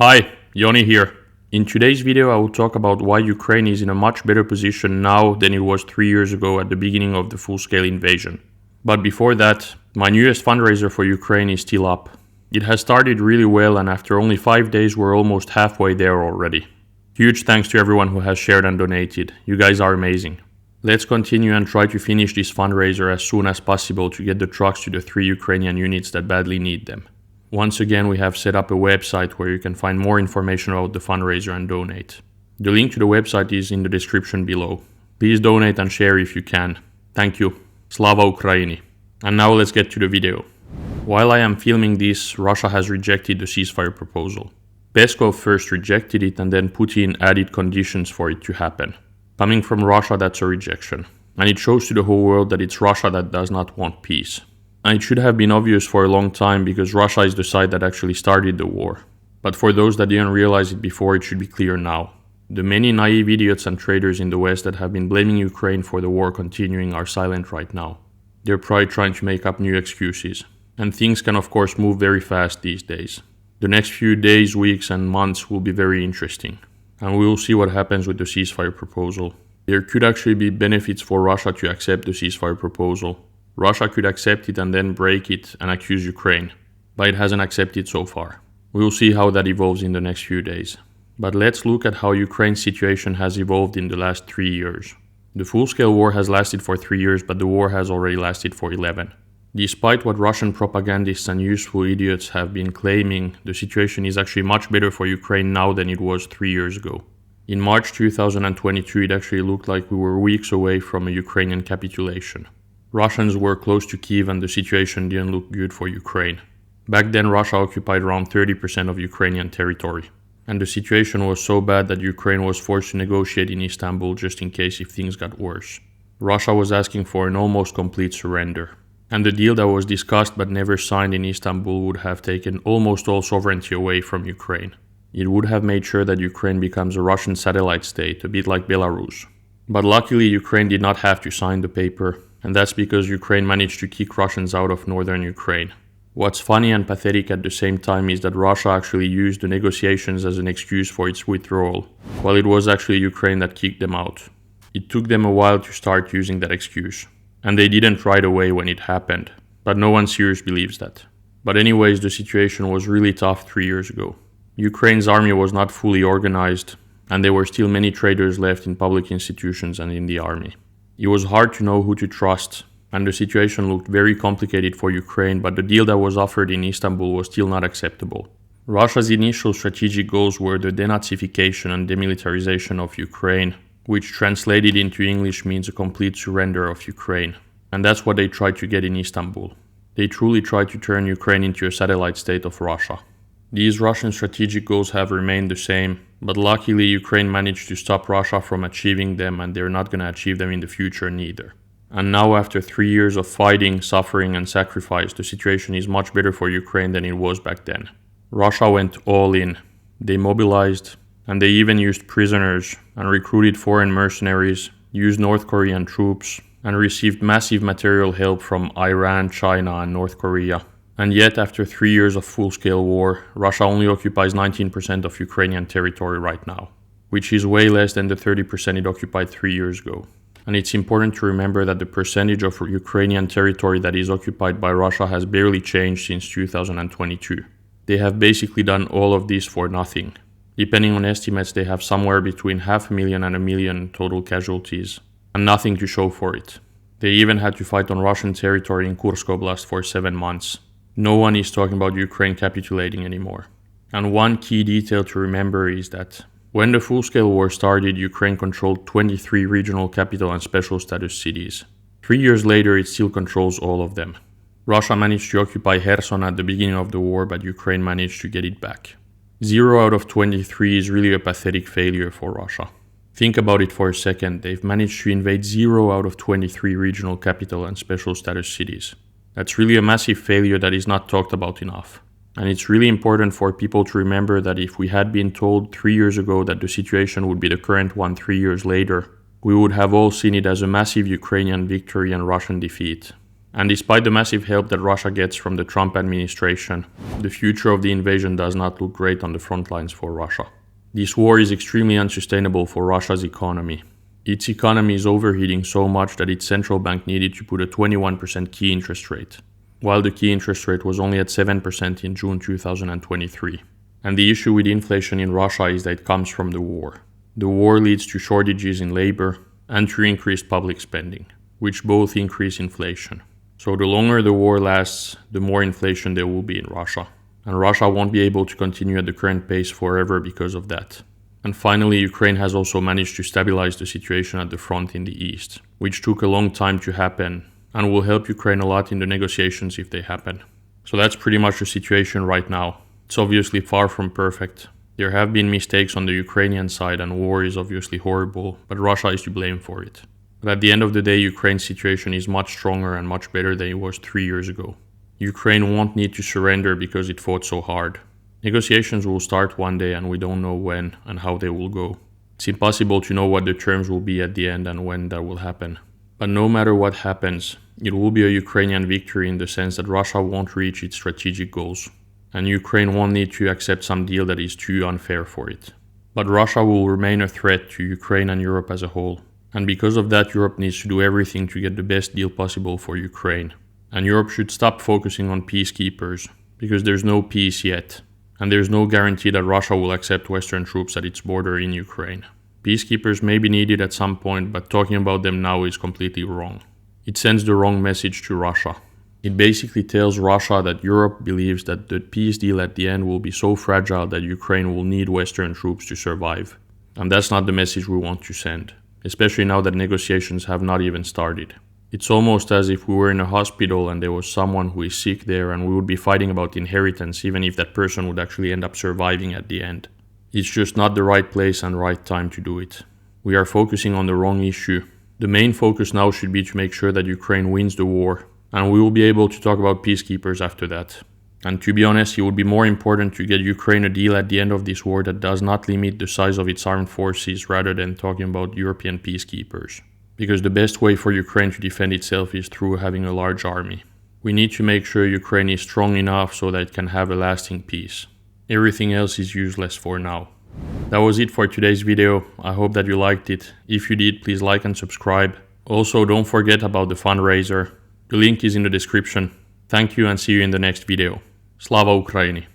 Hi, Joni here. In today's video I will talk about why Ukraine is in a much better position now than it was 3 years ago at the beginning of the full-scale invasion. But before that, my newest fundraiser for Ukraine is still up. It has started really well and after only 5 days we're almost halfway there already. Huge thanks to everyone who has shared and donated. You guys are amazing. Let's continue and try to finish this fundraiser as soon as possible to get the trucks to the 3 Ukrainian units that badly need them. Once again, we have set up a website where you can find more information about the fundraiser and donate. The link to the website is in the description below. Please donate and share if you can. Thank you. Slava Ukraini. And now let's get to the video. While I am filming this, Russia has rejected the ceasefire proposal. Peskov first rejected it and then Putin added conditions for it to happen. Coming from Russia, that's a rejection. And it shows to the whole world that it's Russia that does not want peace. And it should have been obvious for a long time because Russia is the side that actually started the war. But for those that didn't realize it before, it should be clear now. The many naive idiots and traitors in the West that have been blaming Ukraine for the war continuing are silent right now. They're probably trying to make up new excuses. And things can of course move very fast these days. The next few days, weeks and months will be very interesting. And we will see what happens with the ceasefire proposal. There could actually be benefits for Russia to accept the ceasefire proposal. Russia could accept it and then break it and accuse Ukraine, but it hasn't accepted so far. We will see how that evolves in the next few days. But let's look at how Ukraine's situation has evolved in the last 3 years. The full-scale war has lasted for 3 years, but the war has already lasted for 11. Despite what Russian propagandists and useful idiots have been claiming, the situation is actually much better for Ukraine now than it was 3 years ago. In March 2022, it actually looked like we were weeks away from a Ukrainian capitulation. Russians were close to Kyiv and the situation didn't look good for Ukraine. Back then Russia occupied around 30% of Ukrainian territory. And the situation was so bad that Ukraine was forced to negotiate in Istanbul just in case if things got worse. Russia was asking for an almost complete surrender. And the deal that was discussed but never signed in Istanbul would have taken almost all sovereignty away from Ukraine. It would have made sure that Ukraine becomes a Russian satellite state, a bit like Belarus. But luckily Ukraine did not have to sign the paper. And that's because Ukraine managed to kick Russians out of northern Ukraine. What's funny and pathetic at the same time is that Russia actually used the negotiations as an excuse for its withdrawal, while it was actually Ukraine that kicked them out. It took them a while to start using that excuse. And they didn't right away when it happened, but no one seriously believes that. But anyways, the situation was really tough 3 years ago. Ukraine's army was not fully organized, and there were still many traitors left in public institutions and in the army. It was hard to know who to trust, and the situation looked very complicated for Ukraine, but the deal that was offered in Istanbul was still not acceptable. Russia's initial strategic goals were the denazification and demilitarization of Ukraine, which translated into English means a complete surrender of Ukraine. And that's what they tried to get in Istanbul. They truly tried to turn Ukraine into a satellite state of Russia. These Russian strategic goals have remained the same, but luckily Ukraine managed to stop Russia from achieving them and they're not going to achieve them in the future neither. And now after 3 years of fighting, suffering and sacrifice, the situation is much better for Ukraine than it was back then. Russia went all in. They mobilized and they even used prisoners and recruited foreign mercenaries, used North Korean troops and received massive material help from Iran, China and North Korea. And yet, after 3 years of full-scale war, Russia only occupies 19% of Ukrainian territory right now, which is way less than the 30% it occupied 3 years ago. And it's important to remember that the percentage of Ukrainian territory that is occupied by Russia has barely changed since 2022. They have basically done all of this for nothing. Depending on estimates, they have somewhere between 500,000 and 1 million total casualties, and nothing to show for it. They even had to fight on Russian territory in Kursk Oblast for 7 months. No one is talking about Ukraine capitulating anymore. And one key detail to remember is that when the full-scale war started, Ukraine controlled 23 regional capital and special status cities. 3 years later, it still controls all of them. Russia managed to occupy Kherson at the beginning of the war, but Ukraine managed to get it back. 0 out of 23 is really a pathetic failure for Russia. Think about it for a second. They've managed to invade 0 out of 23 regional capital and special status cities. That's really a massive failure that is not talked about enough. And it's really important for people to remember that if we had been told 3 years ago that the situation would be the current one 3 years later, we would have all seen it as a massive Ukrainian victory and Russian defeat. And despite the massive help that Russia gets from the Trump administration, the future of the invasion does not look great on the front lines for Russia. This war is extremely unsustainable for Russia's economy. Its economy is overheating so much that its central bank needed to put a 21% key interest rate, while the key interest rate was only at 7% in June 2023. And the issue with inflation in Russia is that it comes from the war. The war leads to shortages in labor and to increased public spending, which both increase inflation. So the longer the war lasts, the more inflation there will be in Russia. And Russia won't be able to continue at the current pace forever because of that. And finally, Ukraine has also managed to stabilize the situation at the front in the east, which took a long time to happen and will help Ukraine a lot in the negotiations if they happen. So that's pretty much the situation right now. It's obviously far from perfect. There have been mistakes on the Ukrainian side and war is obviously horrible, but Russia is to blame for it. But at the end of the day, Ukraine's situation is much stronger and much better than it was 3 years ago. Ukraine won't need to surrender because it fought so hard. Negotiations will start one day and we don't know when and how they will go. It's impossible to know what the terms will be at the end and when that will happen. But no matter what happens, it will be a Ukrainian victory in the sense that Russia won't reach its strategic goals. And Ukraine won't need to accept some deal that is too unfair for it. But Russia will remain a threat to Ukraine and Europe as a whole. And because of that, Europe needs to do everything to get the best deal possible for Ukraine. And Europe should stop focusing on peacekeepers, because there's no peace yet. And there's no guarantee that Russia will accept Western troops at its border in Ukraine. Peacekeepers may be needed at some point, but talking about them now is completely wrong. It sends the wrong message to Russia. It basically tells Russia that Europe believes that the peace deal at the end will be so fragile that Ukraine will need Western troops to survive. And that's not the message we want to send, especially now that negotiations have not even started. It's almost as if we were in a hospital and there was someone who is sick there and we would be fighting about inheritance even if that person would actually end up surviving at the end. It's just not the right place and right time to do it. We are focusing on the wrong issue. The main focus now should be to make sure that Ukraine wins the war, and we will be able to talk about peacekeepers after that. And to be honest, it would be more important to get Ukraine a deal at the end of this war that does not limit the size of its armed forces rather than talking about European peacekeepers. Because the best way for Ukraine to defend itself is through having a large army. We need to make sure Ukraine is strong enough so that it can have a lasting peace. Everything else is useless for now. That was it for today's video. I hope that you liked it. If you did, please like and subscribe. Also, don't forget about the fundraiser. The link is in the description. Thank you and see you in the next video. Slava Ukraini!